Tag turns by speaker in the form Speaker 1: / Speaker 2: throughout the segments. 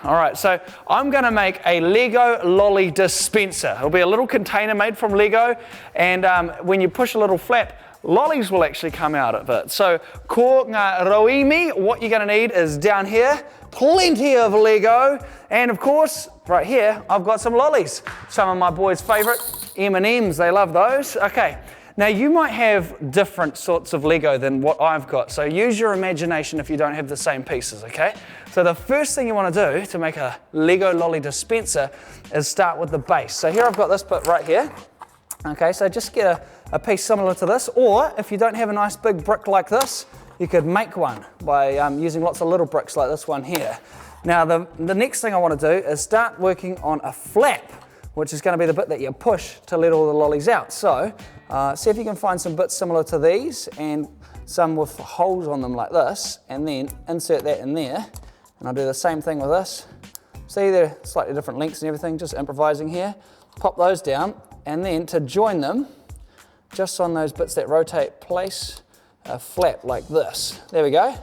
Speaker 1: All right, so I'm gonna make a LEGO Lolly Dispenser. It'll be a little container made from Lego, and when you push a little flap, lollies will actually come out of it. So, ko ngā roimi, what you're gonna need is down here, plenty of Lego, and of course, right here, I've got some lollies. Some of my boys' favorite, M&Ms, they love those. Okay. Now you might have different sorts of Lego than what I've got, so use your imagination if you don't have the same pieces, okay? So the first thing you want to do to make a LEGO Lolly Dispenser is start with the base. So here I've got this bit right here. Okay, so just get a piece similar to this, or if you don't have a nice big brick like this, you could make one by using lots of little bricks like this one here. Now the next thing I want to do is start working on a flap, which is going to be the bit that you push to let all the lollies out. So see if you can find some bits similar to these and some with holes on them like this, and then insert that in there. And I'll do the same thing with this. See, they're slightly different lengths and everything, just improvising here. Pop those down, and then to join them, just on those bits that rotate, place a flap like this. There we go.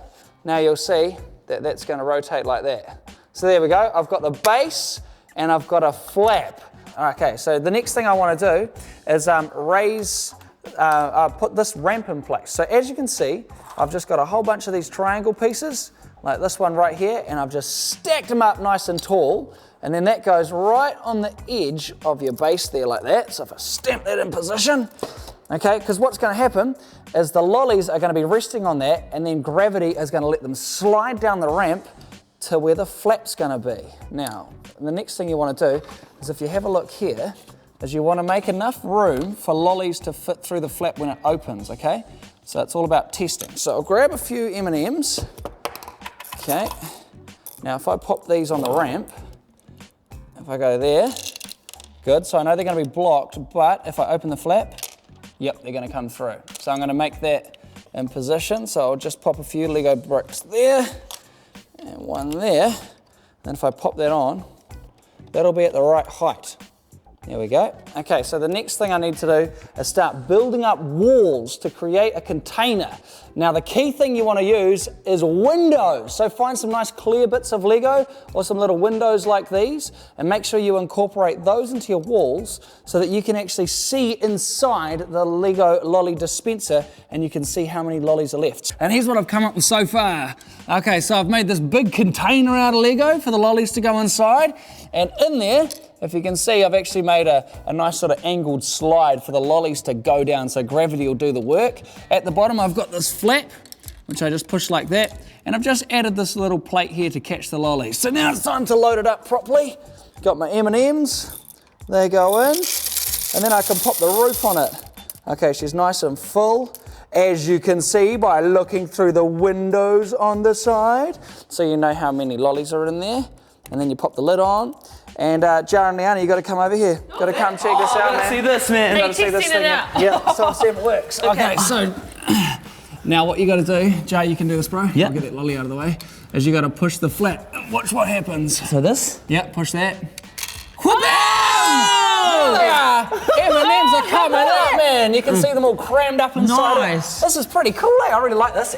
Speaker 1: Now you'll see that that's going to rotate like that. So there we go. I've got the base and I've got a flap. Okay, so the next thing I want to do is put this ramp in place. So as you can see, I've just got a whole bunch of these triangle pieces, like this one right here, and I've just stacked them up nice and tall, and then that goes right on the edge of your base there like that. So if I stamp that in position, okay, because what's going to happen is the lollies are going to be resting on that, and then gravity is going to let them slide down the ramp to where the flap's going to be. Now, the next thing you want to do is, if you have a look here, is you want to make enough room for lollies to fit through the flap when it opens, okay? So it's all about testing. So I'll grab a few M&Ms, okay? Now if I pop these on the ramp, if I go there, good, so I know they're going to be blocked, but if I open the flap, yep, they're going to come through. So I'm going to make that in position, so I'll just pop a few Lego bricks there, and one there. Then if I pop that on, that'll be at the right height. There we go. Okay, so the next thing I need to do is start building up walls to create a container. Now the key thing you want to use is windows. So find some nice clear bits of Lego or some little windows like these, and make sure you incorporate those into your walls so that you can actually see inside the LEGO Lolly Dispenser, and you can see how many lollies are left. And here's what I've come up with so far. Okay, so I've made this big container out of Lego for the lollies to go inside, and in there, if you can see, I've actually made a nice sort of angled slide for the lollies to go down, so gravity will do the work. At the bottom, I've got this flap, which I just push like that, and I've just added this little plate here to catch the lollies. So now it's time to load it up properly. Got my M&Ms, they go in, and then I can pop the roof on it. Okay, she's nice and full, as you can see by looking through the windows on the side. So you know how many lollies are in there, and then you pop the lid on. And Jar and Liana, you got to come over here. Got to come check this out, man.
Speaker 2: See this, man.
Speaker 1: Got to see this thing. Yeah, so I'll see if it works. Okay, so now what you got to do, Jar, you can do this, bro.
Speaker 2: Yeah.
Speaker 1: I'll get that lolly out of the way. Is you got to push the flap. Watch what happens.
Speaker 2: So this?
Speaker 1: Yeah, push that. Oh! Yeah, M&Ms are coming out, man. You can see them all crammed up inside.
Speaker 2: Nice.
Speaker 1: This is pretty cool, eh? I really like this.